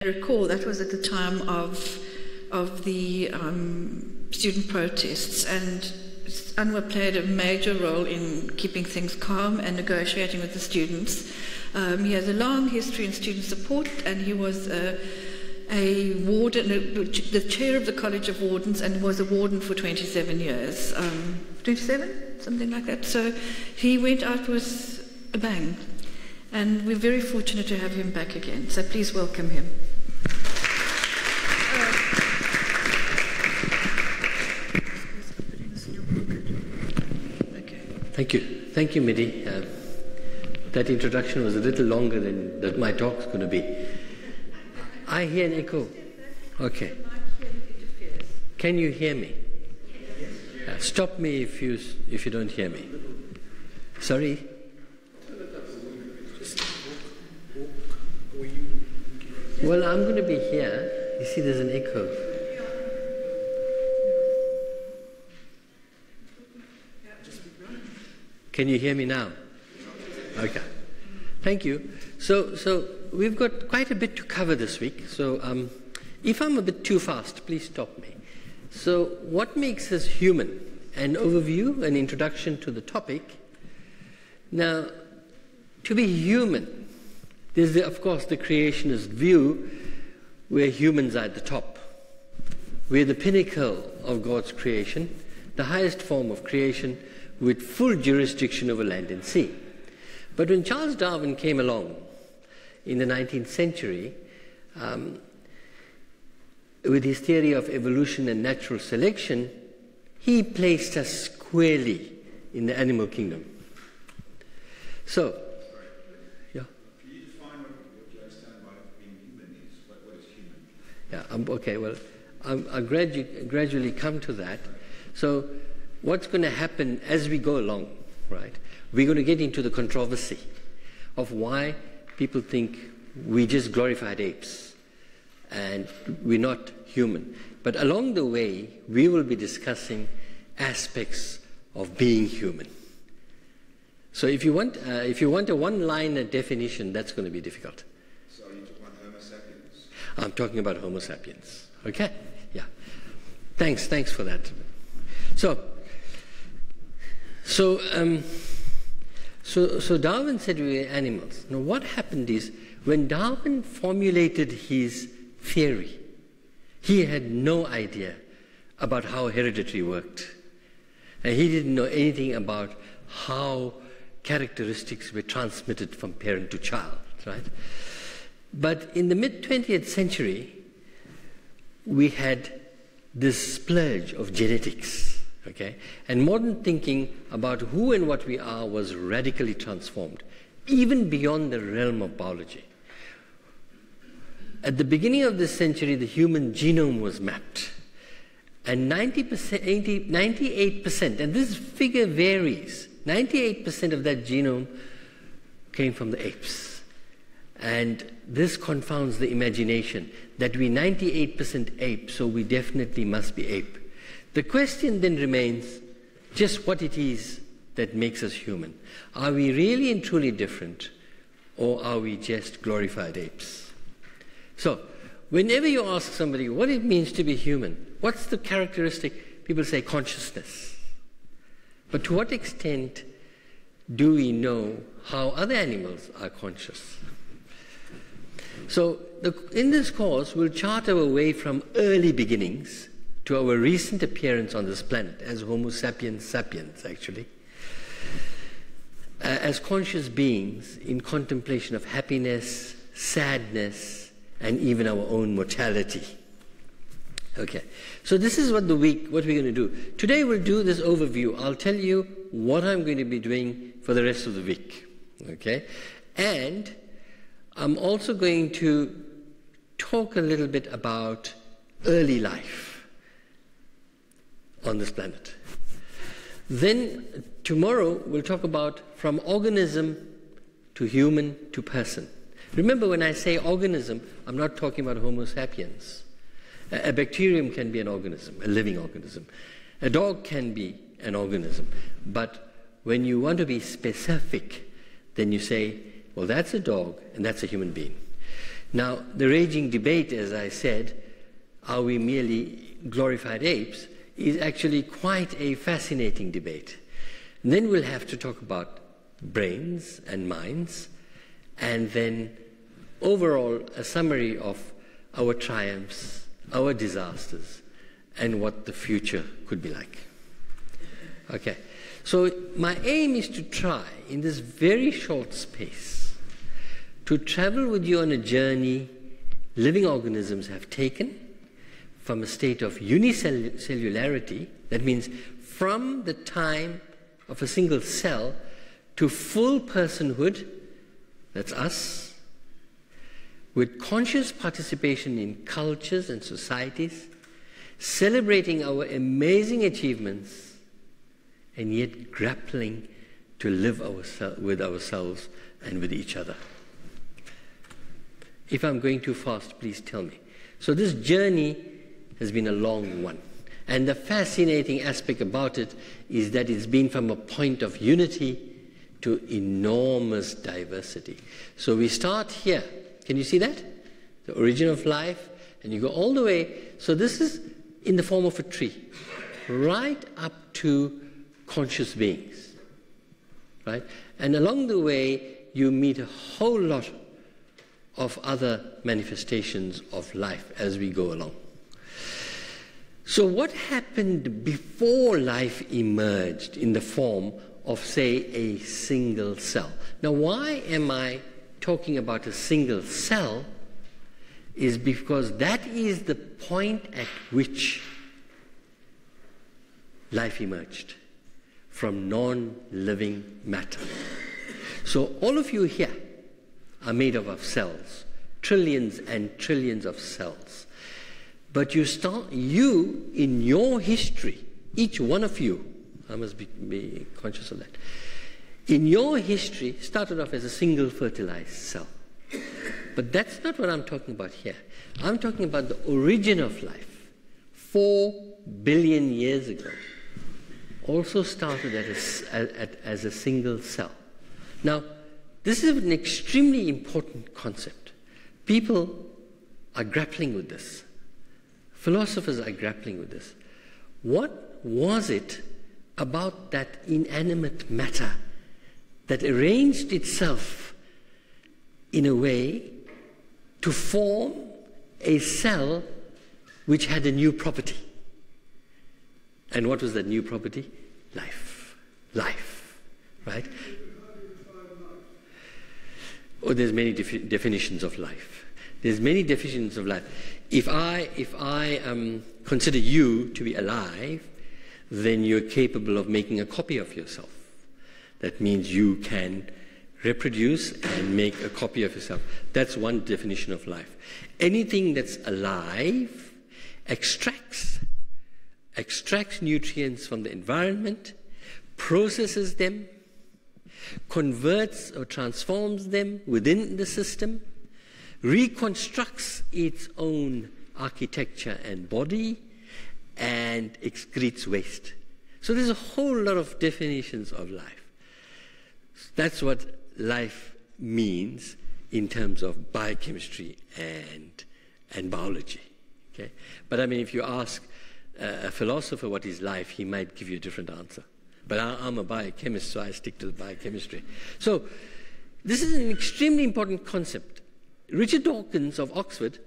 recall that was at the time of the student protests, and Anwar played a major role in keeping things calm and negotiating with the students. He has a long history in student support, and he was a warden, the chair of the College of Wardens, and was a warden for 27 years. 27? Something like that. So he went out with a bang, and we're very fortunate to have him back again. So please welcome him. Thank you, Midi. That introduction was a little longer than that my talk's going to be. I hear an echo. Okay. Can you hear me? Stop me if you don't hear me. Sorry? Well, I'm going to be here. You see, there's an echo. Can you hear me now? Okay. Thank you. So we've got quite a bit to cover this week. So if I'm a bit too fast, please stop me. So what makes us human? An overview, an introduction to the topic. Now, to be human, there's, of course, the creationist view where humans are at the top. We're the pinnacle of God's creation, the highest form of creation, with full jurisdiction over land and sea. But when Charles Darwin came along in the 19th century, with his theory of evolution and natural selection, he placed us squarely in the animal kingdom. So, yeah. Can you define what you understand by being human is? What is human? Yeah, okay, well, I'll gradually come to that. So, what's going to happen as we go along, right? We're going to get into the controversy of why people think we just glorified apes and we're not human. But along the way, we will be discussing aspects of being human. So if you want a one-liner definition, that's going to be difficult. So are you talking about Homo sapiens? I'm talking about Homo sapiens. Okay? Yeah. Thanks for that. So Darwin said we were animals. Now what happened is, when Darwin formulated his theory, he had no idea about how heredity worked. And he didn't know anything about how characteristics were transmitted from parent to child, right? But in the mid-20th century, we had this splurge of genetics, okay? And modern thinking about who and what we are was radically transformed, even beyond the realm of biology. At the beginning of this century, the human genome was mapped. And 98%, and this figure varies, 98% of that genome came from the apes. And this confounds the imagination, that we're 98% ape, so we definitely must be ape. The question then remains just what it is that makes us human. Are we really and truly different, or are we just glorified apes? So, whenever you ask somebody what it means to be human, what's the characteristic? People say consciousness. But to what extent do we know how other animals are conscious? So, in this course, we'll chart our way from early beginnings to our recent appearance on this planet as Homo sapiens sapiens, actually, as conscious beings in contemplation of happiness, sadness, and even our own mortality. Okay, so this is what we're going to do. Today we'll do this overview. I'll tell you what I'm going to be doing for the rest of the week. Okay, and I'm also going to talk a little bit about early life on this planet. Then tomorrow we'll talk about from organism to human to person. Remember, when I say organism, I'm not talking about Homo sapiens. A bacterium can be an organism, a living organism. A dog can be an organism. But when you want to be specific, then you say, well, that's a dog and that's a human being. Now, the raging debate, as I said, are we merely glorified apes, is actually quite a fascinating debate. And then we'll have to talk about brains and minds, and then overall a summary of our triumphs, our disasters, and what the future could be like. Okay, so my aim is to try, in this very short space, to travel with you on a journey living organisms have taken from a state of unicellularity, that means from the time of a single cell to full personhood, that's us, with conscious participation in cultures and societies, celebrating our amazing achievements, and yet grappling to live with ourselves and with each other. If I'm going too fast, please tell me. So this journey has been a long one. And the fascinating aspect about it is that it's been from a point of unity to enormous diversity. So we start here. Can you see that? The origin of life, and you go all the way. So this is in the form of a tree, right up to conscious beings, right? And along the way, you meet a whole lot of other manifestations of life as we go along. So what happened before life emerged in the form of, say, a single cell? Now, why am I talking about a single cell? Is because that is the point at which life emerged from non-living matter. So all of you here are made up of cells, trillions and trillions of cells. But you in your history, each one of you, I must be conscious of that, in your history started off as a single fertilized cell. But that's not what I'm talking about here. I'm talking about the origin of life, 4 billion years ago, also started as a single cell. Now, this is an extremely important concept. People are grappling with this. Philosophers are grappling with this. What was it about that inanimate matter that arranged itself in a way to form a cell which had a new property? And what was that new property? Life. Life. Right? Oh, there's many definitions of life. There's many definitions of life. If I consider you to be alive, then you're capable of making a copy of yourself. That means you can reproduce and make a copy of yourself. That's one definition of life. Anything that's alive extracts nutrients from the environment, processes them, converts or transforms them within the system, reconstructs its own architecture and body, and excretes waste. So there's a whole lot of definitions of life. That's what life means in terms of biochemistry and biology. Okay? But I mean, if you ask a philosopher what is life, he might give you a different answer. But I'm a biochemist, so I stick to the biochemistry. So this is an extremely important concept. Richard Dawkins of Oxford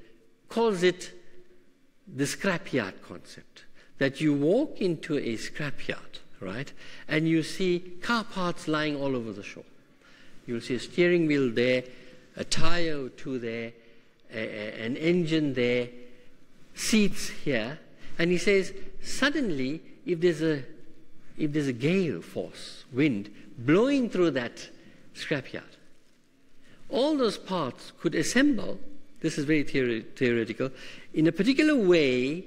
calls it the scrapyard concept, that you walk into a scrapyard, right, and you see car parts lying all over the shore. You'll see a steering wheel there, a tire or two there, an engine there, seats here, and he says suddenly if there's a gale force, wind, blowing through that scrapyard, all those parts could assemble, this is very theoretical, in a particular way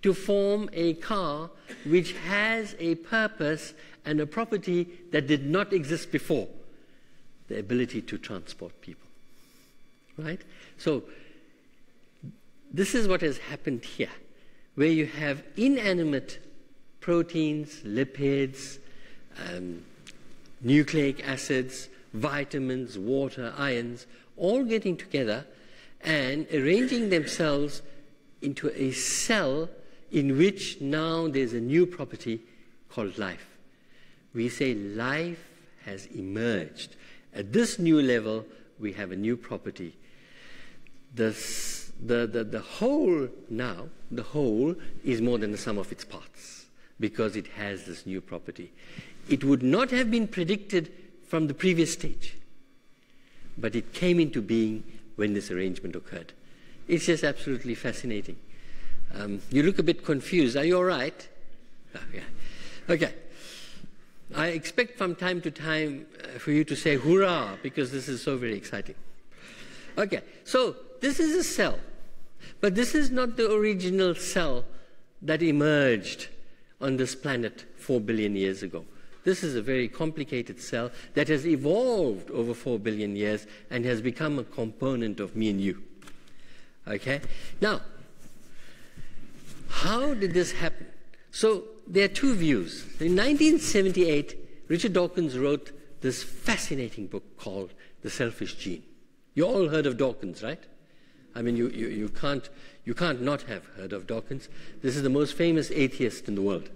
to form a car which has a purpose and a property that did not exist before, the ability to transport people. Right? So this is what has happened here, where you have inanimate proteins, lipids, nucleic acids, vitamins, water, ions, all getting together and arranging themselves into a cell in which now there's a new property called life. We say life has emerged. At this new level, we have a new property. The whole now, the whole is more than the sum of its parts because it has this new property. It would not have been predicted from the previous stage, but it came into being when this arrangement occurred. It's just absolutely fascinating. You look a bit confused. Are you all right? Oh, yeah. Okay. I expect from time to time for you to say hurrah, because this is so very exciting. Okay, so this is a cell, but this is not the original cell that emerged on this planet 4 billion years ago. This is a very complicated cell that has evolved over 4 billion years and has become a component of me and you. Okay? Now, how did this happen? So there are two views. In 1978, Richard Dawkins wrote this fascinating book called The Selfish Gene. You all heard of Dawkins, right? I mean, you can't not have heard of Dawkins. This is the most famous atheist in the world.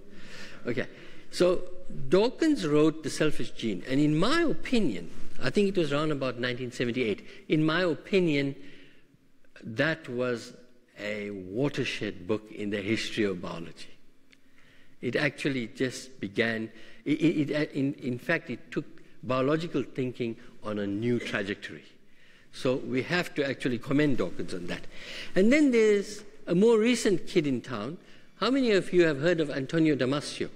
Okay, so Dawkins wrote The Selfish Gene, and in my opinion, I think it was around about 1978, in my opinion, that was a watershed book in the history of biology. It actually just began, in fact, it took biological thinking on a new trajectory. So we have to actually commend Dawkins on that. And then there's a more recent kid in town. How many of you have heard of Antonio Damasio?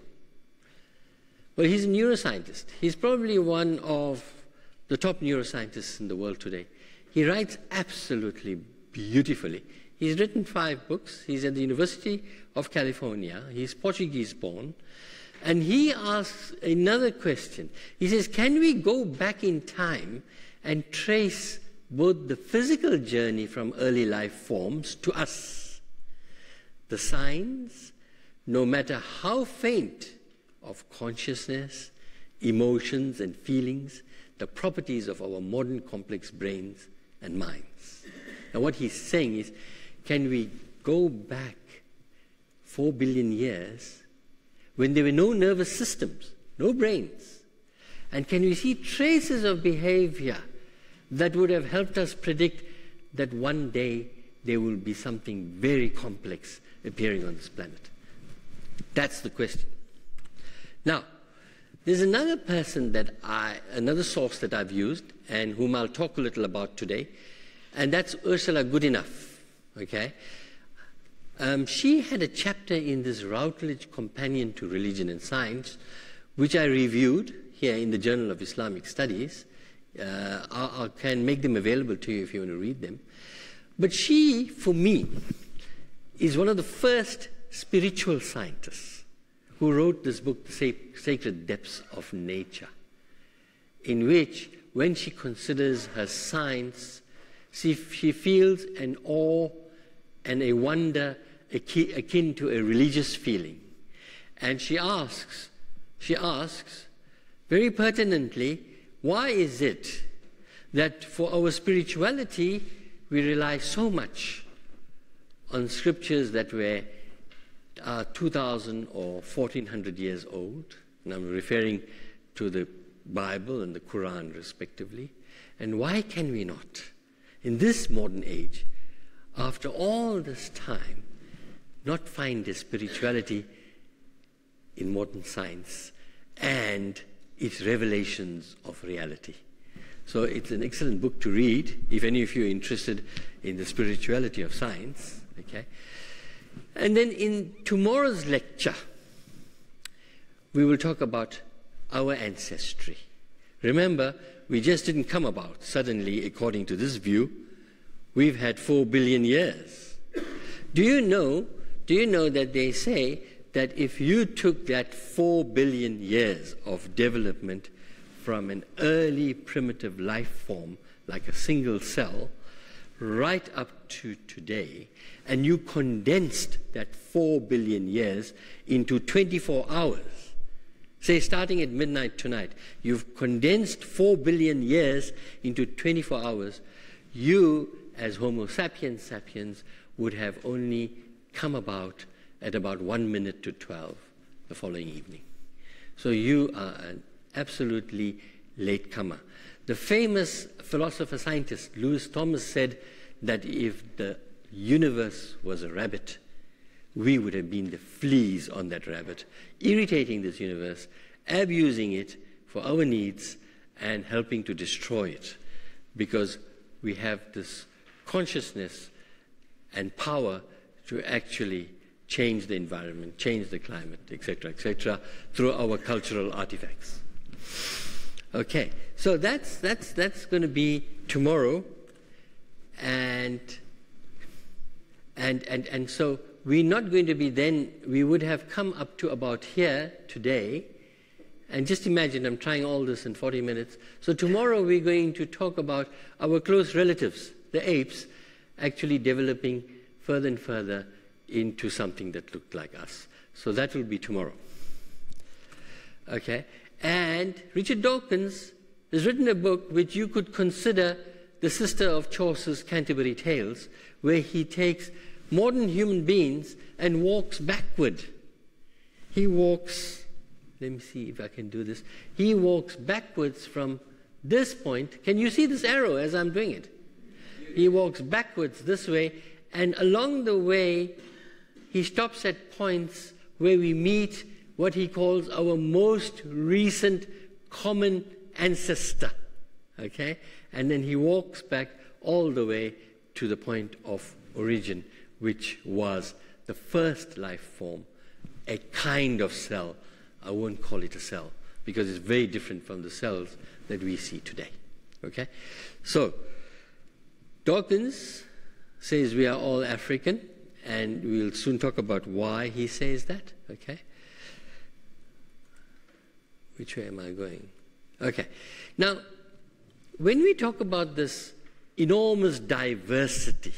Well, he's a neuroscientist. He's probably one of the top neuroscientists in the world today. He writes absolutely beautifully. He's written 5 books. He's at the University of California. He's Portuguese born. And he asks another question. He says, can we go back in time and trace both the physical journey from early life forms to us? The signs, no matter how faint, of consciousness, emotions and feelings, the properties of our modern complex brains and minds. Now what he's saying is, can we go back 4 billion years when there were no nervous systems, no brains? And can we see traces of behavior that would have helped us predict that one day there will be something very complex appearing on this planet? That's the question. Now, there's another person another source that I've used and whom I'll talk a little about today, and that's Ursula Goodenough. Okay, she had a chapter in this Routledge Companion to Religion and Science, which I reviewed here in the Journal of Islamic Studies. I can make them available to you if you want to read them. But she, for me, is one of the first spiritual scientists who wrote this book, The Sacred Depths of Nature, in which, when she considers her science, she feels an awe and a wonder akin to a religious feeling. And she asks very pertinently, why is it that for our spirituality we rely so much on scriptures that were 2,000 or 1,400 years old? And I'm referring to the Bible and the Quran respectively. And why can we not, in this modern age, after all this time, not find a spirituality in modern science and its revelations of reality? So it's an excellent book to read if any of you are interested in the spirituality of science. Okay? And then in tomorrow's lecture, we will talk about our ancestry. Remember, we just didn't come about suddenly, according to this view. We've had 4 billion years. Do you know that they say that if you took that 4 billion years of development from an early primitive life form, like a single cell, right up to today, and you condensed that 4 billion years into 24 hours, say starting at midnight tonight, you've condensed 4 billion years into 24 hours, you as Homo sapiens sapiens would have only come about at about 1 minute to 12 the following evening. So you are an absolutely latecomer. The famous philosopher-scientist Lewis Thomas said that if the universe was a rabbit, we would have been the fleas on that rabbit, irritating this universe, abusing it for our needs, and helping to destroy it, because we have this consciousness and power to actually change the environment, change the climate, etc., through our cultural artifacts. Okay, so that's going to be tomorrow, and so we're not going to be then. We would have come up to about here today, and just imagine I'm trying all this in 40 minutes. So tomorrow we're going to talk about our close relatives, the apes, actually developing further and further into something that looked like us. So that will be tomorrow. Okay, and Richard Dawkins has written a book which you could consider the sister of Chaucer's Canterbury Tales, where he takes modern human beings and walks backward. He walks, let me see if I can do this. He walks backwards from this point. Can you see this arrow as I'm doing it? He walks backwards this way, and along the way, he stops at points where we meet what he calls our most recent common ancestor. Okay? And then he walks back all the way to the point of origin, which was the first life form, a kind of cell. I won't call it a cell, because it's very different from the cells that we see today. Okay? So, Dawkins says we are all African, and we'll soon talk about why he says that. Okay? Which way am I going? Okay. Now, when we talk about this enormous diversity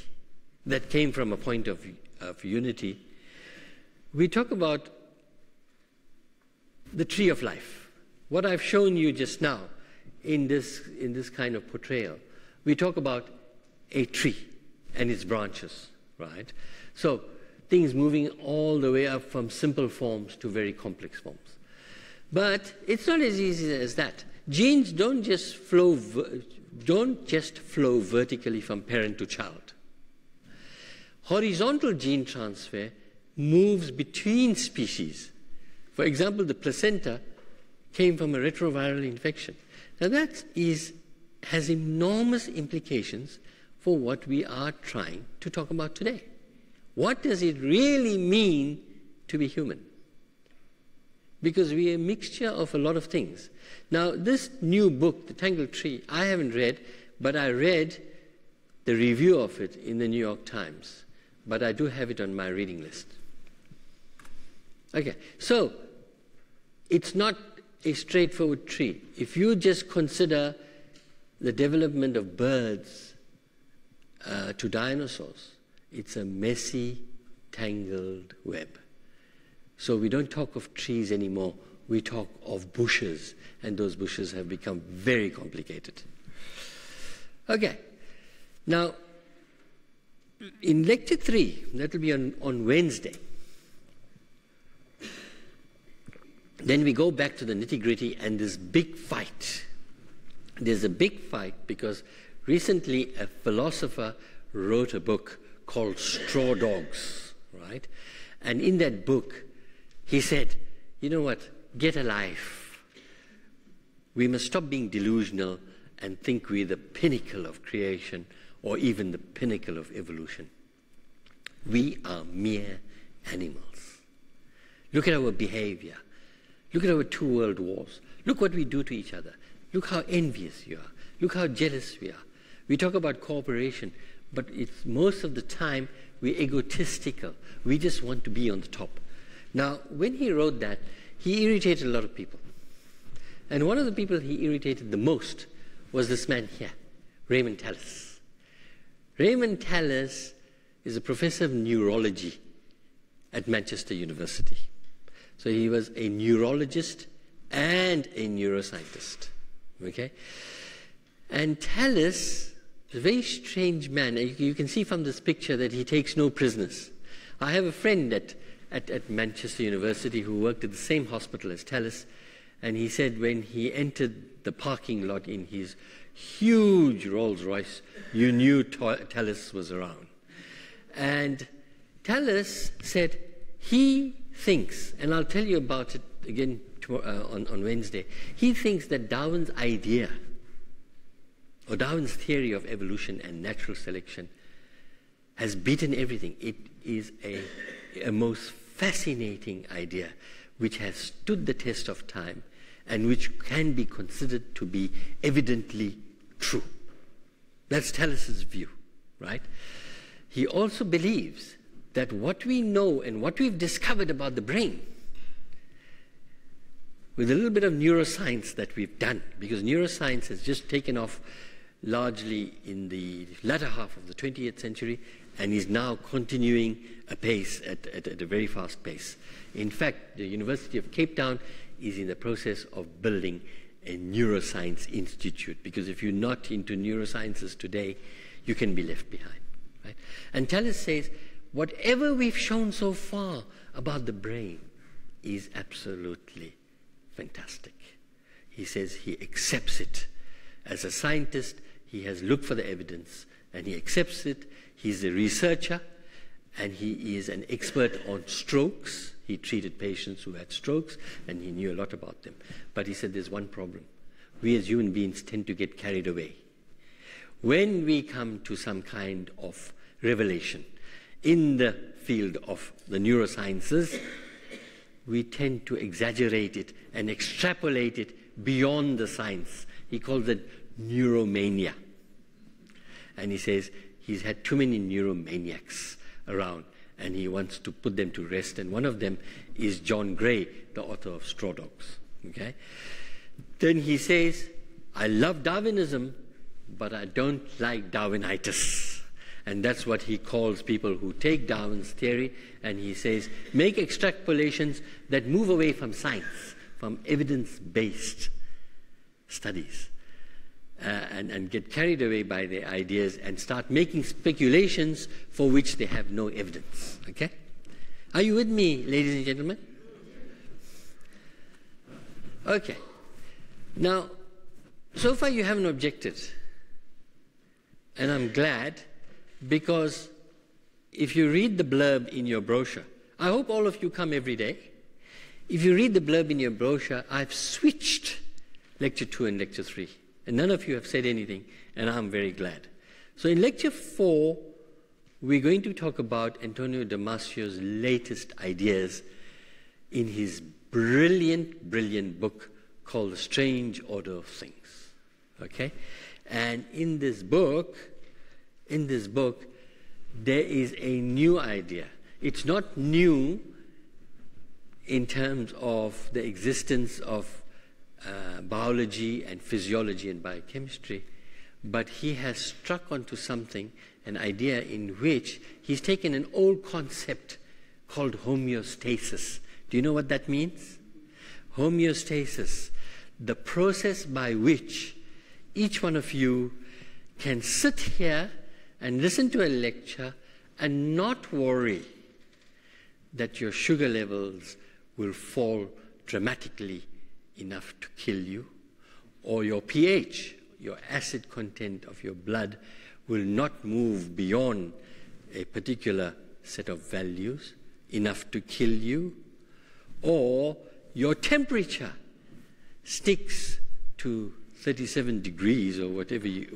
that came from a point of unity, we talk about the tree of life. What I've shown you just now in this kind of portrayal, we talk about a tree and its branches, right? So things moving all the way up from simple forms to very complex forms. But it's not as easy as that. Genes don't just flow vertically from parent to child. Horizontal gene transfer moves between species. For example, the placenta came from a retroviral infection. Now that has enormous implications for what we are trying to talk about today. What does it really mean to be human? Because we are a mixture of a lot of things. Now, this new book, The Tangled Tree, I haven't read, but I read the review of it in the New York Times. But I do have it on my reading list. Okay, so it's not a straightforward tree. If you just consider the development of birds to dinosaurs, it's a messy, tangled web. So we don't talk of trees anymore, we talk of bushes, and those bushes have become very complicated. Okay, now in lecture 3, that will be on Wednesday, then we go back to the nitty-gritty and this big fight. There's a big fight because recently a philosopher wrote a book called Straw Dogs, right? And in that book, he said, you know what, get a life. We must stop being delusional and think we're the pinnacle of creation or even the pinnacle of evolution. We are mere animals. Look at our behavior. Look at our 2 world wars. Look what we do to each other. Look how envious you are. Look how jealous we are. We talk about cooperation, but it's most of the time we're egotistical. We just want to be on the top. Now, when he wrote that, he irritated a lot of people. And one of the people he irritated the most was this man here, Raymond Tallis. Raymond Tallis is a professor of neurology at Manchester University. So he was a neurologist and a neuroscientist. Okay? And Tallis He's a very strange man. You can see from this picture that he takes no prisoners. I have a friend at Manchester University who worked at the same hospital as Tallis, and he said when he entered the parking lot in his huge Rolls Royce, you knew Tallis was around. And Tallis said he thinks, and I'll tell you about it again on Wednesday, he thinks that Darwin's idea, or Darwin's theory of evolution and natural selection, has beaten everything. It is a most fascinating idea which has stood the test of time and which can be considered to be evidently true. That's Tallis's view, right? He also believes that what we know and what we've discovered about the brain, with a little bit of neuroscience that we've done, because neuroscience has just taken off largely in the latter half of the 20th century and is now continuing apace at a very fast pace. In fact, the University of Cape Town is in the process of building a neuroscience institute, because if you're not into neurosciences today, you can be left behind. Right? And Tallis says, whatever we've shown so far about the brain is absolutely fantastic. He says he accepts it. As a scientist, he has looked for the evidence and he accepts it. He's a researcher and he is an expert on strokes. He treated patients who had strokes and he knew a lot about them. But he said there's one problem. We as human beings tend to get carried away. When we come to some kind of revelation in the field of the neurosciences, we tend to exaggerate it and extrapolate it beyond the science. He calls it neuromania. And he says he's had too many neuromaniacs around and he wants to put them to rest. And one of them is John Gray, the author of Straw Dogs. Okay? Then he says, I love Darwinism, but I don't like Darwinitis. And that's what he calls people who take Darwin's theory, and he says, make extrapolations that move away from science, from evidence-based studies, and get carried away by their ideas and start making speculations for which they have no evidence. Okay? Are you with me, ladies and gentlemen? Okay. Now, so far you haven't objected, and I'm glad, because if you read the blurb in your brochure, I hope all of you come every day. If you read the blurb in your brochure, I've switched lecture 2 and lecture 3, and none of you have said anything, and I'm very glad. So in lecture 4, we're going to talk about Antonio Damasio's latest ideas in his brilliant, brilliant book called The Strange Order of Things. Okay? And in this book, there is a new idea. It's not new in terms of the existence of biology and physiology and biochemistry, but he has struck onto something, an idea in which he's taken an old concept called homeostasis. Do you know what that means? Homeostasis, the process by which each one of you can sit here and listen to a lecture and not worry that your sugar levels will fall dramatically enough to kill you, or your pH, your acid content of your blood, will not move beyond a particular set of values enough to kill you, or your temperature sticks to 37 degrees or whatever you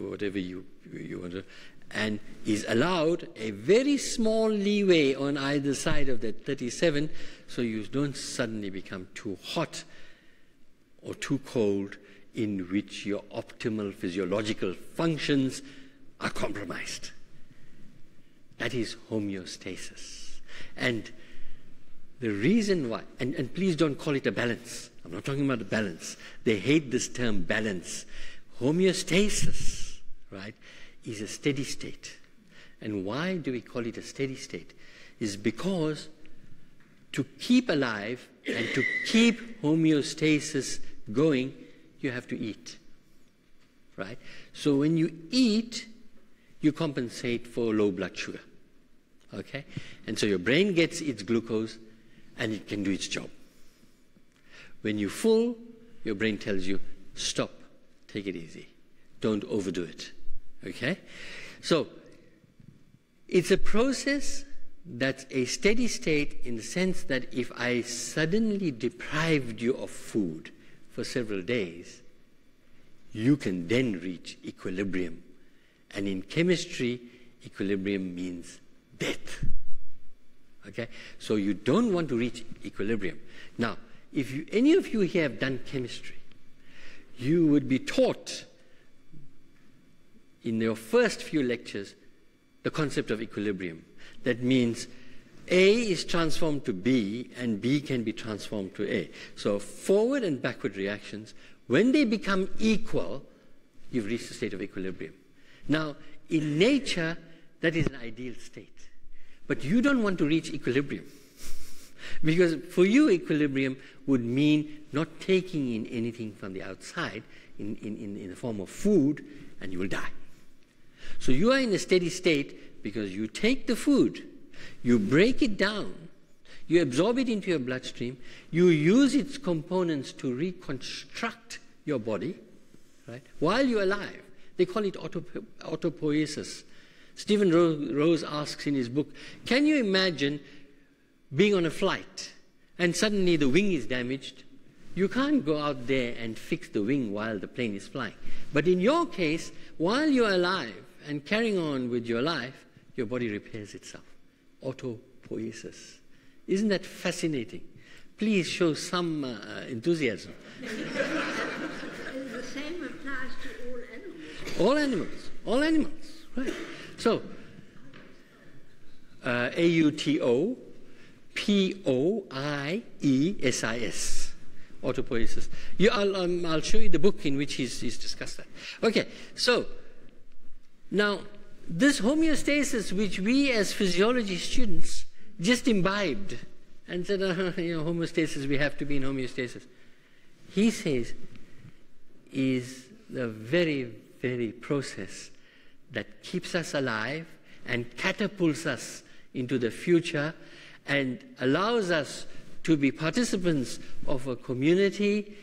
want to, and is allowed a very small leeway on either side of that 37, so you don't suddenly become too hot or too cold, in which your optimal physiological functions are compromised. That is homeostasis. And the reason why, and please don't call it a balance. I'm not talking about a balance. They hate this term balance. Homeostasis, right, is a steady state. And why do we call it a steady state? Is because to keep alive and to keep homeostasis going, you have to eat, right? So when you eat, you compensate for low blood sugar. Okay? And so your brain gets its glucose and it can do its job. When you're full, your brain tells you, stop, take it easy. Don't overdo it. Okay? So it's a process that's a steady state in the sense that if I suddenly deprived you of food for several days, you can then reach equilibrium. And in chemistry, equilibrium means death. Okay? So you don't want to reach equilibrium. Now, if any of you here have done chemistry, you would be taught in your first few lectures the concept of equilibrium. That means A is transformed to B and B can be transformed to A. So forward and backward reactions, when they become equal, you've reached a state of equilibrium. Now, in nature, that is an ideal state. But you don't want to reach equilibrium. Because for you, equilibrium would mean not taking in anything from the outside in the form of food, and you will die. So you are in a steady state because you take the food, you break it down, you absorb it into your bloodstream, you use its components to reconstruct your body, right, while you're alive. They call it autopoiesis. Stephen Rose asks in his book, can you imagine being on a flight and suddenly the wing is damaged? You can't go out there and fix the wing while the plane is flying. But in your case, while you're alive and carrying on with your life, your body repairs itself. Autopoiesis. Isn't that fascinating? Please show some enthusiasm. The same applies to all animals. All animals. All animals. Right. So, AUTO POIESIS, autopoiesis. I'll show you the book in which he's discussed that. Okay, so now this homeostasis, which we as physiology students just imbibed and said, homeostasis, we have to be in homeostasis. He says is the very, very process that keeps us alive and catapults us into the future and allows us to be participants of a community,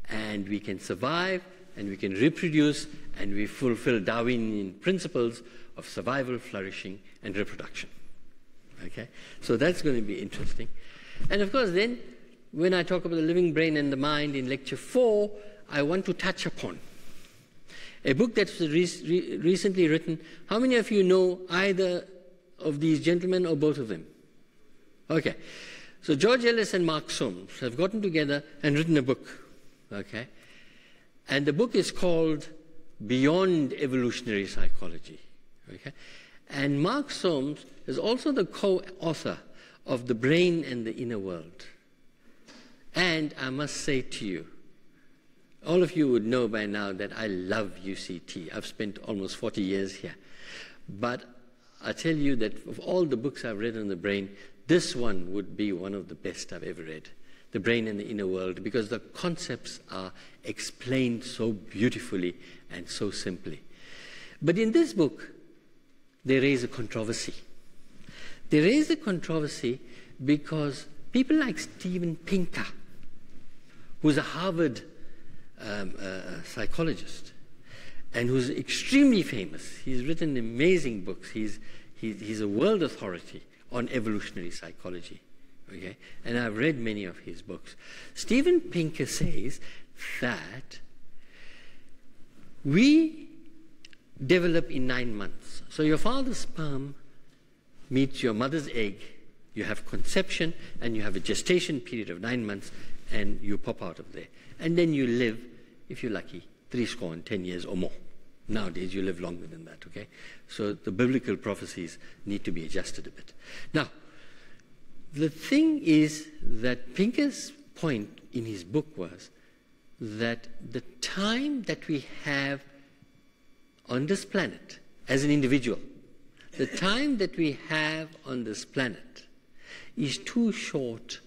and we can survive and we can reproduce and we fulfill Darwinian principles of survival, flourishing, and reproduction. Okay? So that's going to be interesting. And of course then, when I talk about the living brain and the mind in lecture 4, I want to touch upon a book that's recently written. How many of you know either of these gentlemen or both of them? Okay. So George Ellis and Mark Soames have gotten together and written a book. Okay. And the book is called Beyond Evolutionary Psychology. Okay. And Mark Soames is also the co-author of The Brain and the Inner World. And I must say to you, all of you would know by now that I love UCT. I've spent almost 40 years here. But I tell you that of all the books I've read on the brain, this one would be one of the best I've ever read. The Brain and the Inner World, because the concepts are explained so beautifully and so simply. But in this book, they raise a controversy. They raise a controversy because people like Steven Pinker, who's a Harvard psychologist and who's extremely famous. He's written amazing books. He's a world authority on evolutionary psychology. Okay? And I've read many of his books. Steven Pinker says that we develop in 9 months. So your father's sperm meets your mother's egg, you have conception, and you have a gestation period of 9 months, and you pop out of there. And then you live, if you're lucky, 10 years or more. Nowadays, you live longer than that, okay? So the biblical prophecies need to be adjusted a bit. Now, the thing is that Pinker's point in his book was that the time that we have on this planet as an individual, the time that we have on this planet is too short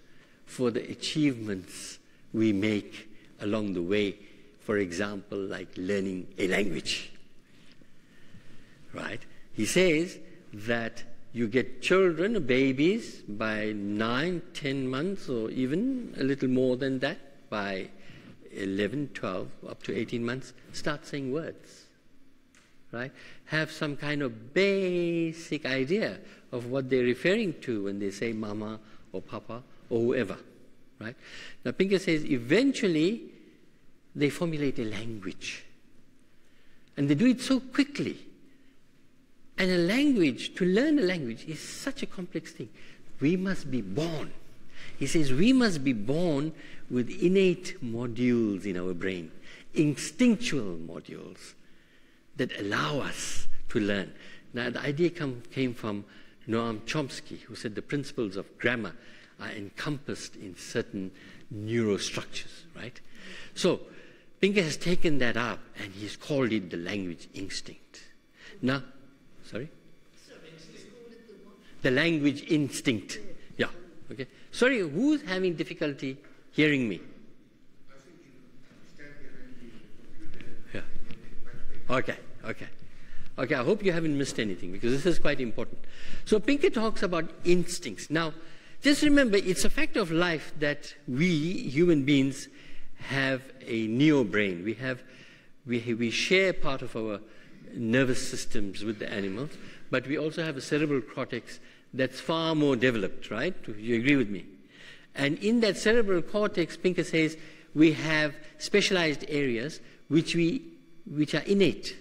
for the achievements we make along the way. For example, like learning a language. right? He says that you get children, babies, by 9, 10 months, or even a little more than that, by 11, 12, up to 18 months, start saying words, right? Have some kind of basic idea of what they're referring to when they say mama or papa or whoever, right? Now, Pinker says eventually they formulate a language. And they do it so quickly. And a language, to learn a language is such a complex thing. We must be born. He says we must be born with innate modules in our brain, instinctual modules that allow us to learn. Now, the idea came from Noam Chomsky, who said the principles of grammar are encompassed in certain neurostructures, right? So, Pinker has taken that up and he's called it the language instinct. Now, sorry? The language instinct. Yeah, okay. Sorry, who's having difficulty hearing me? I think you stand behind the computer. Yeah. Okay, I hope you haven't missed anything because this is quite important. So Pinker talks about instincts. Now, just remember, it's a fact of life that we, human beings, have a neo-brain. We share part of our nervous systems with the animals, but we also have a cerebral cortex that's far more developed, right? You agree with me? And in that cerebral cortex, Pinker says, we have specialized areas which are innate.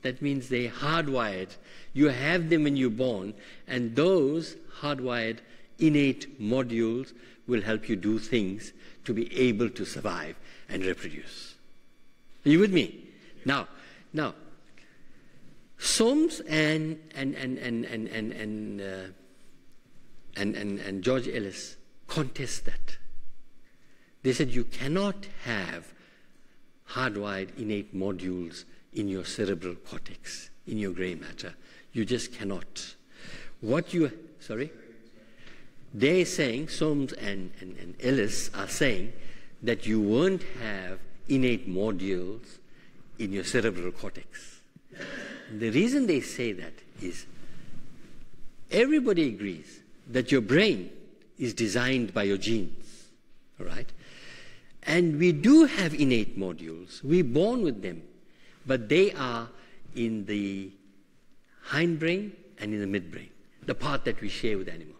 That means they're hardwired. You have them when you're born, and those hardwired innate modules will help you do things to be able to survive and reproduce. Are you with me? Now, Soames and George Ellis contest that. They said you cannot have hardwired innate modules in your cerebral cortex, in your grey matter. You just cannot. They're saying, Soames and Ellis are saying that you won't have innate modules in your cerebral cortex. The reason they say that is everybody agrees that your brain is designed by your genes, all right? And we do have innate modules. We're born with them, but they are in the hindbrain and in the midbrain, the part that we share with animals,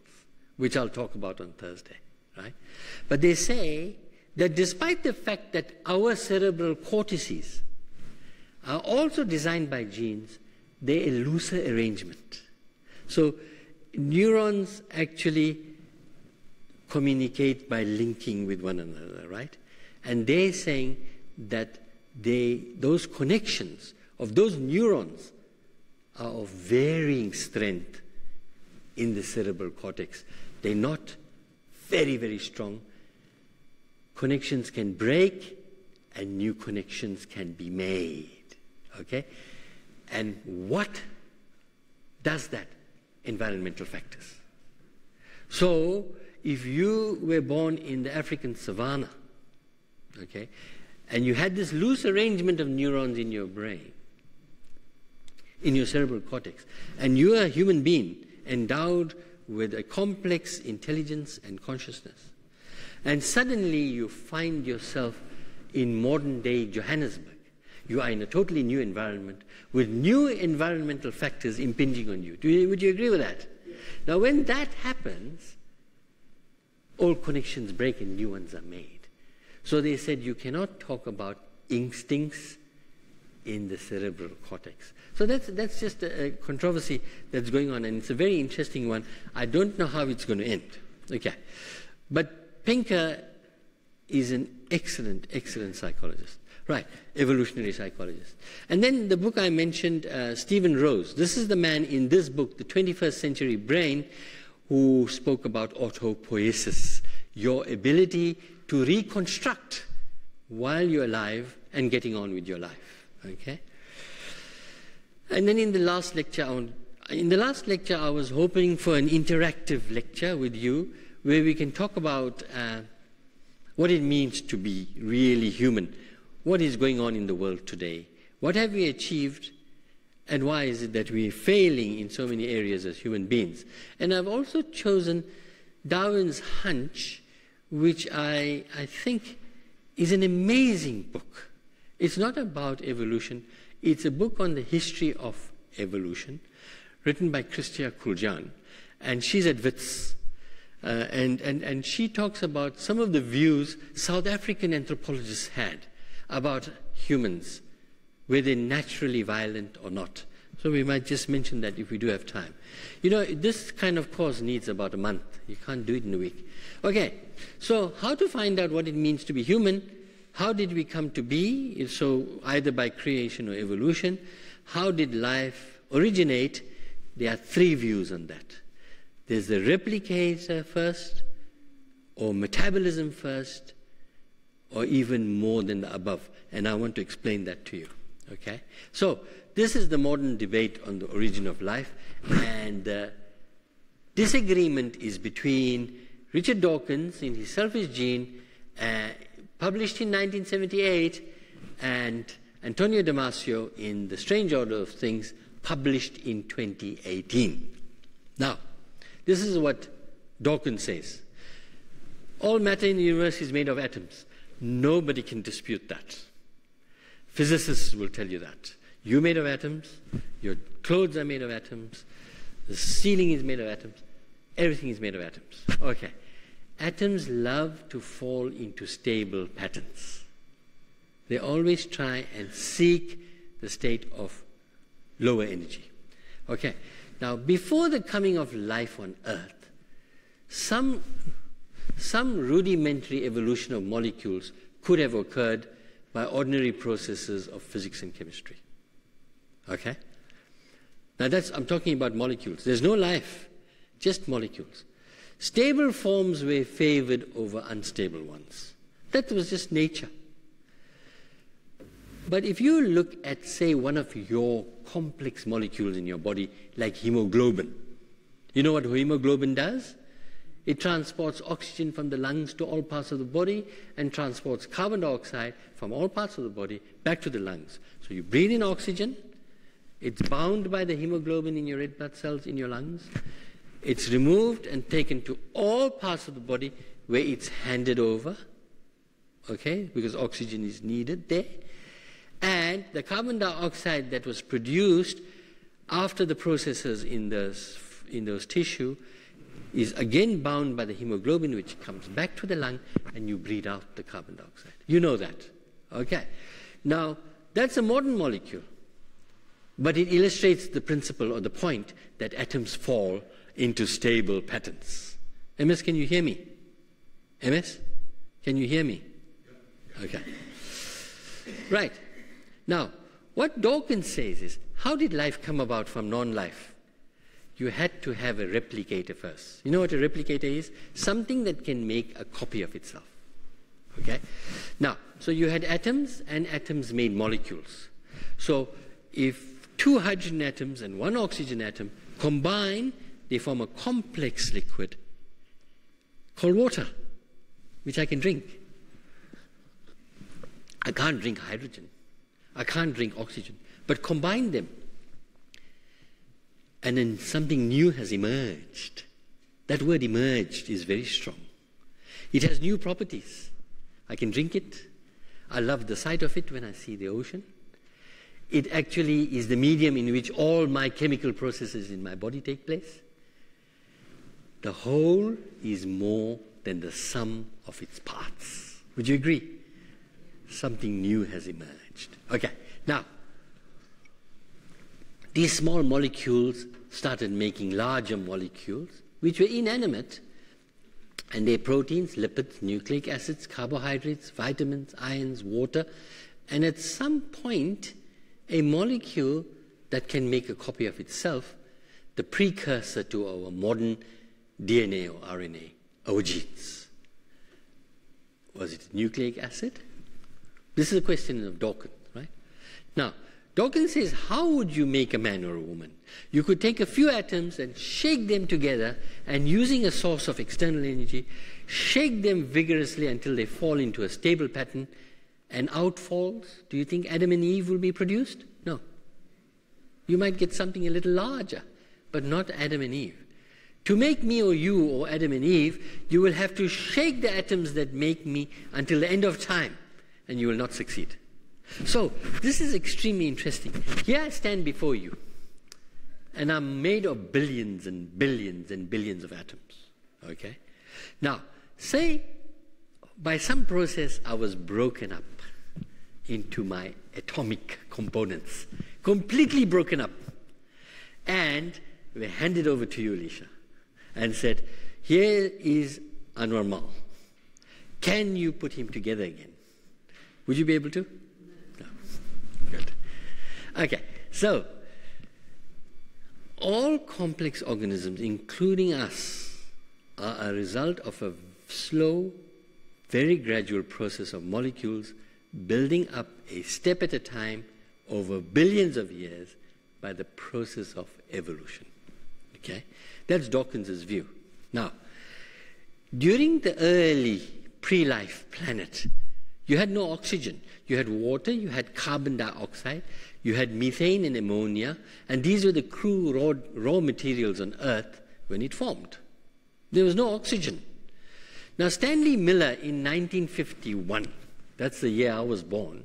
which I'll talk about on Thursday, right? But they say that despite the fact that our cerebral cortices are also designed by genes, they're a looser arrangement. So neurons actually communicate by linking with one another, right? And they're saying that those connections of those neurons are of varying strength in the cerebral cortex. They're not very, very strong. Connections can break and new connections can be made, okay? And what does that? Environmental factors. So if you were born in the African savanna, okay, and you had this loose arrangement of neurons in your brain, in your cerebral cortex, and you are a human being endowed with a complex intelligence and consciousness, and suddenly you find yourself in modern-day Johannesburg. You are in a totally new environment with new environmental factors impinging on you. Would you agree with that? Yes. Now, when that happens, old connections break and new ones are made. So they said you cannot talk about instincts in the cerebral cortex. So that's just a controversy that's going on, and it's a very interesting one. I don't know how it's going to end. Okay. But Pinker is an excellent, excellent psychologist. Right, evolutionary psychologist. And then the book I mentioned, Stephen Rose. This is the man in this book, The 21st Century Brain, who spoke about autopoiesis, your ability to reconstruct while you're alive and getting on with your life. Okay? And then in the last lecture, I was hoping for an interactive lecture with you where we can talk about what it means to be really human. What is going on in the world today? What have we achieved? And why is it that we're failing in so many areas as human beings? And I've also chosen Darwin's Hunch, which I think is an amazing book. It's not about evolution. It's a book on the history of evolution, written by Christia Kuljan. And she's at Wits. And she talks about some of the views South African anthropologists had about humans, were they naturally violent or not. So we might just mention that if we do have time. You know, this kind of course needs about a month. You can't do it in a week. Okay, so how to find out what it means to be human? How did we come to be? So either by creation or evolution. How did life originate? There are three views on that. There's the replicator first, or metabolism first, or even more than the above. And I want to explain that to you. Okay? So this is the modern debate on the origin of life, and the disagreement is between Richard Dawkins in his Selfish Gene, published in 1978, and Antonio Damasio in The Strange Order of Things, published in 2018. Now, this is what Dawkins says. All matter in the universe is made of atoms. Nobody can dispute that. Physicists will tell you that. You're made of atoms, your clothes are made of atoms, the ceiling is made of atoms, everything is made of atoms. Okay. Atoms love to fall into stable patterns. They always try and seek the state of lower energy. Okay. Now, before the coming of life on Earth, some rudimentary evolution of molecules could have occurred by ordinary processes of physics and chemistry. Okay? Now I'm talking about molecules. There's no life, just molecules. Stable forms were favored over unstable ones. That was just nature. But if you look at, say, one of your complex molecules in your body, like hemoglobin, you know what hemoglobin does? It transports oxygen from the lungs to all parts of the body and transports carbon dioxide from all parts of the body back to the lungs. So you breathe in oxygen, it's bound by the hemoglobin in your red blood cells in your lungs, it's removed and taken to all parts of the body where it's handed over, okay, because oxygen is needed there. And the carbon dioxide that was produced after the processes in those tissue is again bound by the hemoglobin, which comes back to the lung, and you breathe out the carbon dioxide. You know that. Okay. Now, that's a modern molecule, but it illustrates the principle or the point that atoms fall into stable patterns. MS, can you hear me? MS, can you hear me? Okay. Right. Now, what Dawkins says is, how did life come about from non-life? You had to have a replicator first. You know what a replicator is? Something that can make a copy of itself. Okay? Now, so you had atoms, and atoms made molecules. So if two hydrogen atoms and one oxygen atom combine, they form a complex liquid called water, which I can drink. I can't drink hydrogen. I can't drink oxygen. But combine them, and then something new has emerged. That word emerged is very strong. It has new properties. I can drink it. I love the sight of it when I see the ocean. It actually is the medium in which all my chemical processes in my body take place. The whole is more than the sum of its parts. Would you agree? Something new has emerged. Okay, now, these small molecules started making larger molecules, which were inanimate, and they're proteins, lipids, nucleic acids, carbohydrates, vitamins, ions, water, and at some point, a molecule that can make a copy of itself, the precursor to our modern DNA or RNA, our genes. Was it nucleic acid? This is a question of Dawkins, right? Now, Dawkins says, how would you make a man or a woman? You could take a few atoms and shake them together, and using a source of external energy, shake them vigorously until they fall into a stable pattern, and out falls. Do you think Adam and Eve will be produced? No. You might get something a little larger, but not Adam and Eve. To make me or you or Adam and Eve, you will have to shake the atoms that make me until the end of time, and you will not succeed. So, this is extremely interesting. Here I stand before you, and I'm made of billions and billions and billions of atoms. Okay? Now, say by some process I was broken up into my atomic components, completely broken up, and we handed over to you, Alicia, and said, here is Anwar Mal. Can you put him together again? Would you be able to? No. Good. Okay, so all complex organisms, including us, are a result of a slow, very gradual process of molecules building up a step at a time over billions of years by the process of evolution. Okay? That's Dawkins's view. Now, during the early pre-life planet, you had no oxygen. You had water, you had carbon dioxide, you had methane and ammonia, and these were the crude raw materials on Earth when it formed. There was no oxygen. Now, Stanley Miller in 1951, that's the year I was born,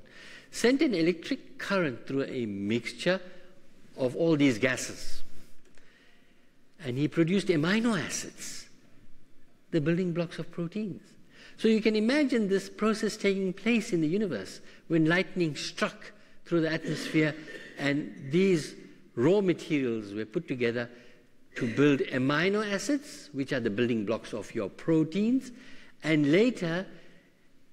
sent an electric current through a mixture of all these gases. And he produced amino acids, the building blocks of proteins. So you can imagine this process taking place in the universe when lightning struck through the atmosphere and these raw materials were put together to build amino acids, which are the building blocks of your proteins, and later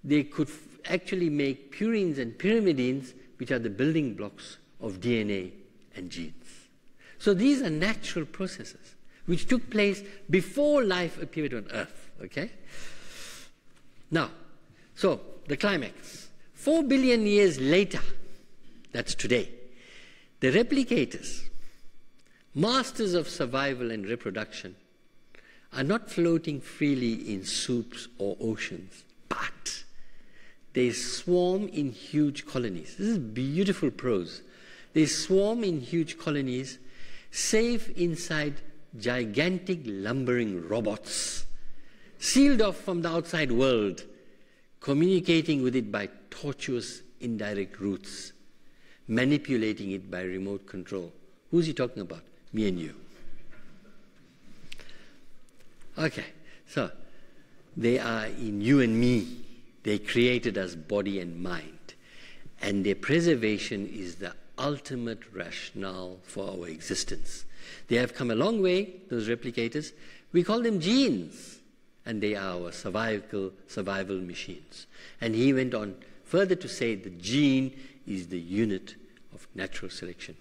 they could actually make purines and pyrimidines, which are the building blocks of DNA and genes. So these are natural processes which took place before life appeared on Earth, okay? Now, so the climax. 4 billion years later, that's today, the replicators, masters of survival and reproduction, are not floating freely in soups or oceans, but they swarm in huge colonies. This is beautiful prose. They swarm in huge colonies, safe inside gigantic lumbering robots, sealed off from the outside world, communicating with it by tortuous indirect routes, manipulating it by remote control. Who's he talking about? Me and you. Okay, so they are in you and me. They created us body and mind. And their preservation is the ultimate rationale for our existence. They have come a long way, those replicators. We call them genes. And they are our survival machines. And he went on further to say the gene is the unit of natural selection.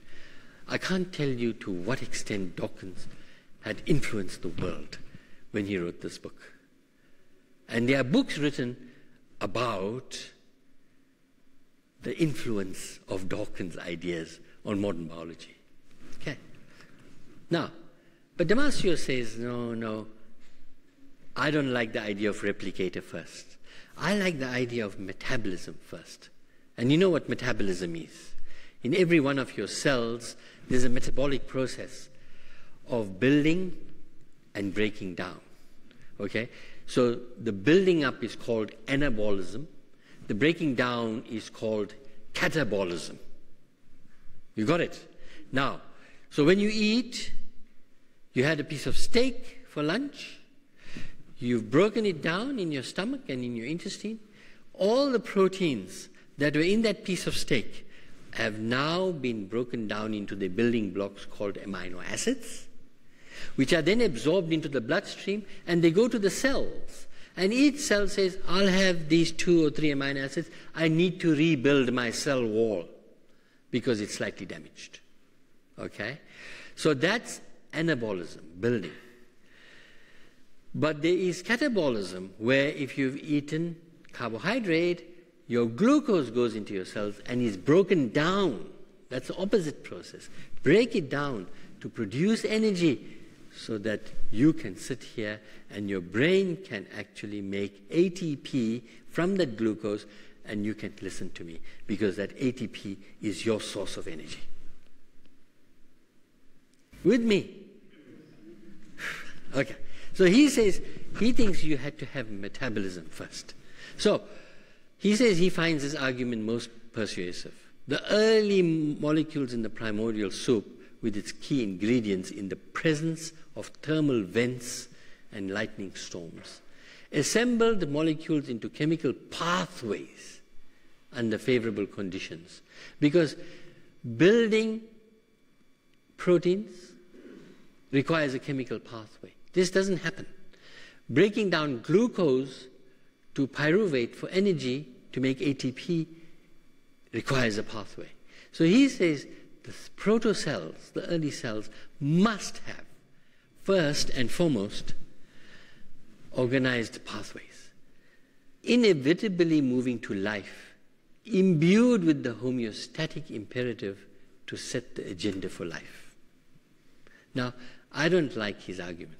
I can't tell you to what extent Dawkins had influenced the world when he wrote this book. And there are books written about the influence of Dawkins' ideas on modern biology. Okay. Now, but Damasio says, no, I don't like the idea of replicator first. I like the idea of metabolism first. And you know what metabolism is. In every one of your cells, there's a metabolic process of building and breaking down. Okay? So the building up is called anabolism. The breaking down is called catabolism. You got it? Now, so when you eat, you had a piece of steak for lunch. You've broken it down in your stomach and in your intestine. All the proteins that were in that piece of steak have now been broken down into the building blocks called amino acids, which are then absorbed into the bloodstream, and they go to the cells. And each cell says, I'll have these 2 or 3 amino acids. I need to rebuild my cell wall because it's slightly damaged. Okay? So that's anabolism, building. But there is catabolism, where if you've eaten carbohydrate, your glucose goes into your cells and is broken down. That's the opposite process. Break it down to produce energy so that you can sit here and your brain can actually make ATP from that glucose and you can listen to me because that ATP is your source of energy. With me? Okay. So he says he thinks you had to have metabolism first. So he says he finds this argument most persuasive. The early molecules in the primordial soup, with its key ingredients in the presence of thermal vents and lightning storms, assembled the molecules into chemical pathways under favorable conditions. Because building proteins requires a chemical pathway. This doesn't happen. Breaking down glucose to pyruvate for energy to make ATP requires a pathway. So he says the proto-cells, the early cells, must have, first and foremost, organized pathways, inevitably moving to life, imbued with the homeostatic imperative to set the agenda for life. Now, I don't like his argument.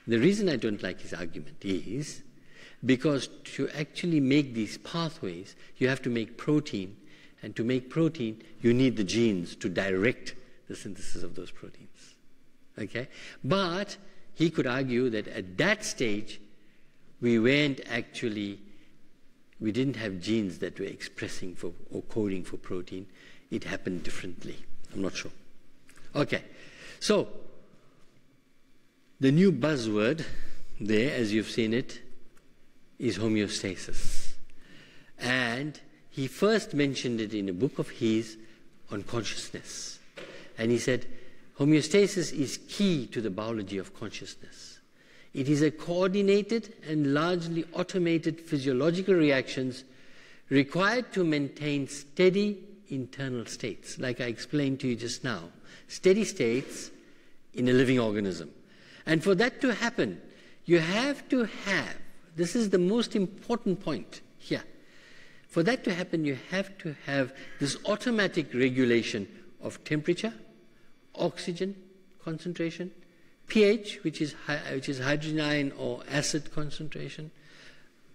The reason I don't like his argument is because to actually make these pathways, you have to make protein, and to make protein, you need the genes to direct the synthesis of those proteins. Okay? But he could argue that at that stage, we didn't have genes that were expressing for or coding for protein. It happened differently. I'm not sure. Okay. So, the new buzzword there, as you've seen it, is homeostasis. And he first mentioned it in a book of his on consciousness. And he said, homeostasis is key to the biology of consciousness. It is a coordinated and largely automated physiological reactions required to maintain steady internal states, like I explained to you just now. Steady states in a living organism. And for that to happen, you have to have, this is the most important point here, for that to happen, you have to have this automatic regulation of temperature, oxygen concentration, pH, which is hydrogen ion or acid concentration,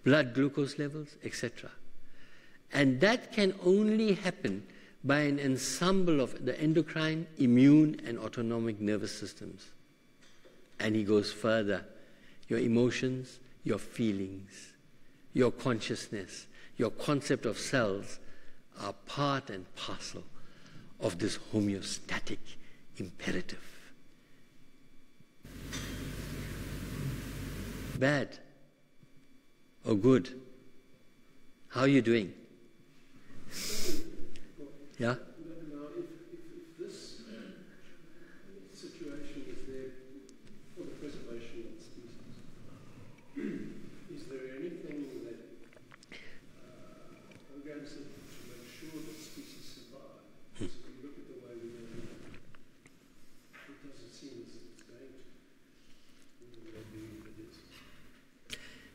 blood glucose levels, etc. And that can only happen by an ensemble of the endocrine, immune, and autonomic nervous systems. And he goes further. Your emotions, your feelings, your consciousness, your concept of cells are part and parcel of this homeostatic imperative. Bad or good? How are you doing? Yeah? Now, if this situation is there for the preservation of the species, is there anything that organisms to make sure that species survive? Because if you look at the way we live now, it doesn't seem as if it's going to, even though we believe it is.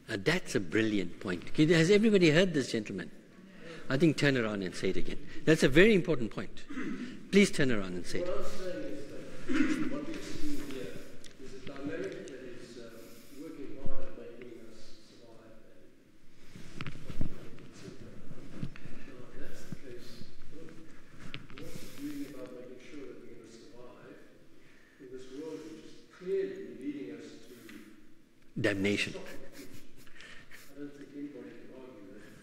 Now that's a brilliant point. Has everybody heard this, gentlemen? I think turn around and say it again. That's a very important point. Please turn around and say it. What I'm saying is that what we've seen here is a dynamic that is working hard at making us survive and etc. Now, if that's the case, what's it doing about making sure that we're going to survive in this world which is clearly leading us to Damnation. I don't think anybody can argue that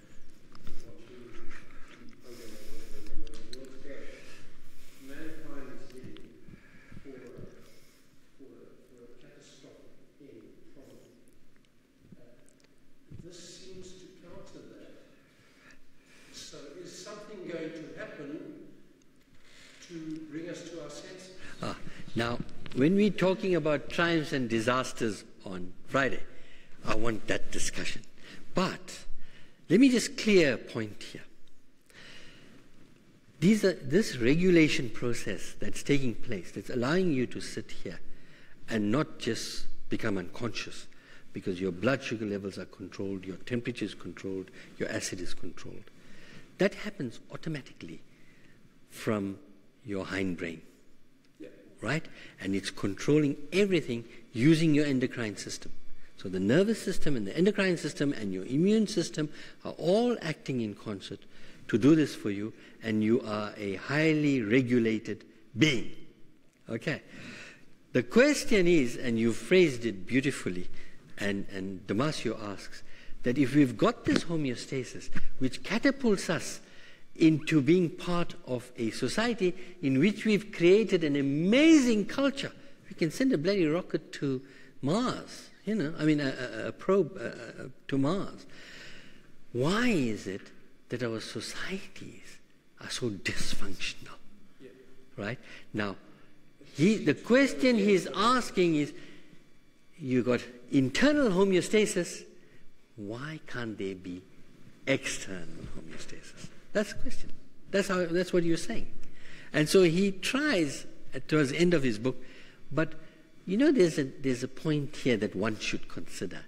mankind is heading for a catastrophic end from this seems to counter that. So is something going to happen to bring us to our senses? Now, when we're talking about triumphs and disasters on Friday, I want that discussion. But let me just clear a point here. This regulation process that's taking place, that's allowing you to sit here and not just become unconscious because your blood sugar levels are controlled, your temperature is controlled, your acid is controlled. That happens automatically from your hindbrain, right? And it's controlling everything using your endocrine system. So the nervous system and the endocrine system and your immune system are all acting in concert to do this for you, and you are a highly regulated being. Okay. The question is, and you phrased it beautifully, and Damasio asks, that if we've got this homeostasis, which catapults us into being part of a society in which we've created an amazing culture. We can send a bloody rocket to Mars, a probe to Mars. Why is it that our societies are so dysfunctional? Yeah. Right? Now, the question he's asking is, you got internal homeostasis, why can't there be external homeostasis? That's the question. That's what you're saying. And so he tries towards the end of his book, but there's a point here that one should consider,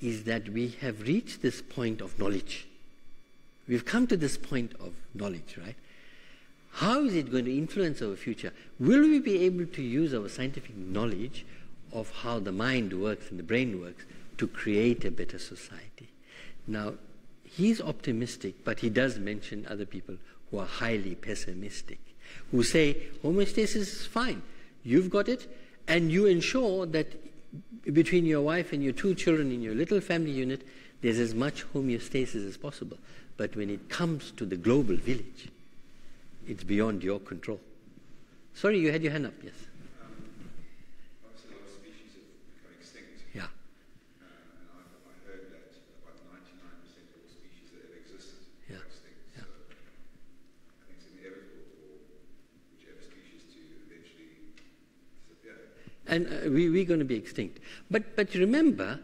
is that we have reached this point of knowledge. We've come to this point of knowledge, right? How is it going to influence our future? Will we be able to use our scientific knowledge of how the mind works and the brain works to create a better society? Now, he's optimistic, but he does mention other people who are highly pessimistic, who say homeostasis is fine. You've got it, and you ensure that between your wife and your 2 children in your little family unit, there's as much homeostasis as possible. But when it comes to the global village, it's beyond your control. Sorry, you had your hand up, yes? Obviously, a lot of species have become extinct. Yeah. And I heard that about 99% of all species that have existed are extinct. Yeah. So I think it's inevitable for whichever species to eventually disappear. And we're going to be extinct. But remember,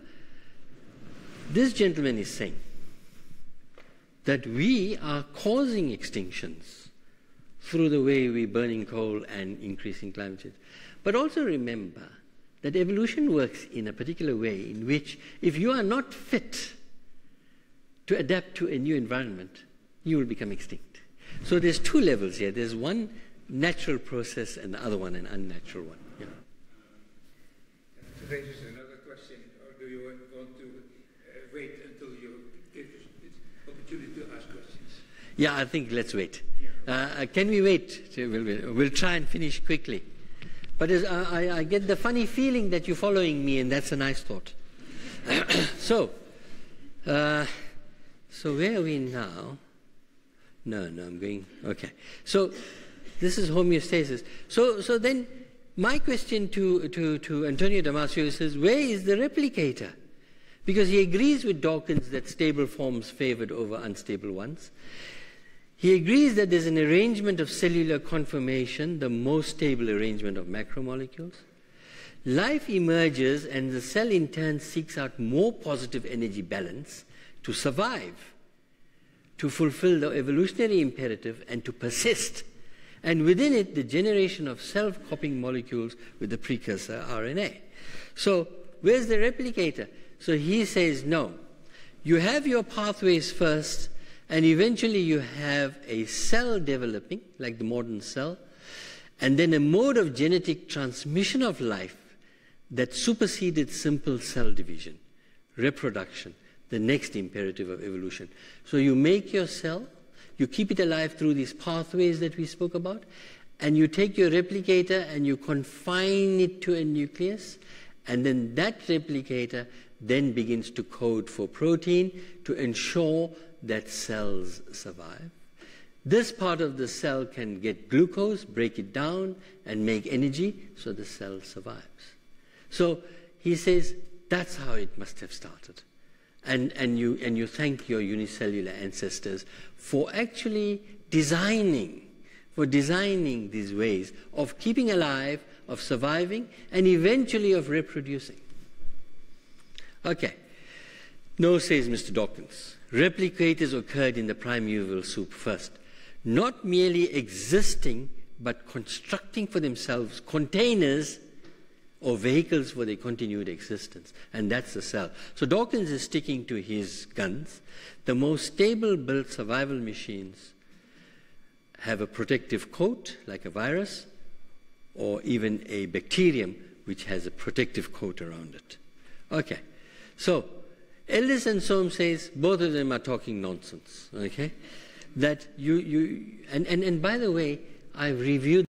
this gentleman is saying that we are causing extinctions through the way we're burning coal and increasing climate change. But also remember that evolution works in a particular way in which if you are not fit to adapt to a new environment, you will become extinct. So there's 2 levels here. There's one natural process and the other one an unnatural one. Yeah. This is another question, or do you want to wait until you give this opportunity to ask questions? Yeah, I think let's wait. Can we wait? We'll try and finish quickly. But I get the funny feeling that you're following me, and that's a nice thought. So where are we now? No, I'm going. Okay. So this is homeostasis. So then my question to Antonio Damasio is, where is the replicator? Because he agrees with Dawkins that stable forms favored over unstable ones. He agrees that there's an arrangement of cellular conformation, the most stable arrangement of macromolecules. Life emerges and the cell in turn seeks out more positive energy balance to survive, to fulfill the evolutionary imperative and to persist. And within it, the generation of self-copying molecules with the precursor RNA. So where's the replicator? So he says, no. You have your pathways first, and eventually you have a cell developing, like the modern cell, and then a mode of genetic transmission of life that superseded simple cell division, reproduction, the next imperative of evolution. So you make your cell, you keep it alive through these pathways that we spoke about, and you take your replicator and you confine it to a nucleus, and then that replicator then begins to code for protein to ensure that cells survive. This part of the cell can get glucose, break it down, and make energy, so the cell survives. So he says that's how it must have started. And you thank your unicellular ancestors for actually designing these ways of keeping alive, of surviving, and eventually of reproducing. Okay. No, says Mr. Dawkins. Replicators occurred in the primeval soup first, not merely existing, but constructing for themselves containers or vehicles for their continued existence. And that's the cell. So Dawkins is sticking to his guns. The most stable built survival machines have a protective coat, like a virus, or even a bacterium which has a protective coat around it. Okay. So Ellis and Soames says both of them are talking nonsense. Okay? That and by the way, I've reviewed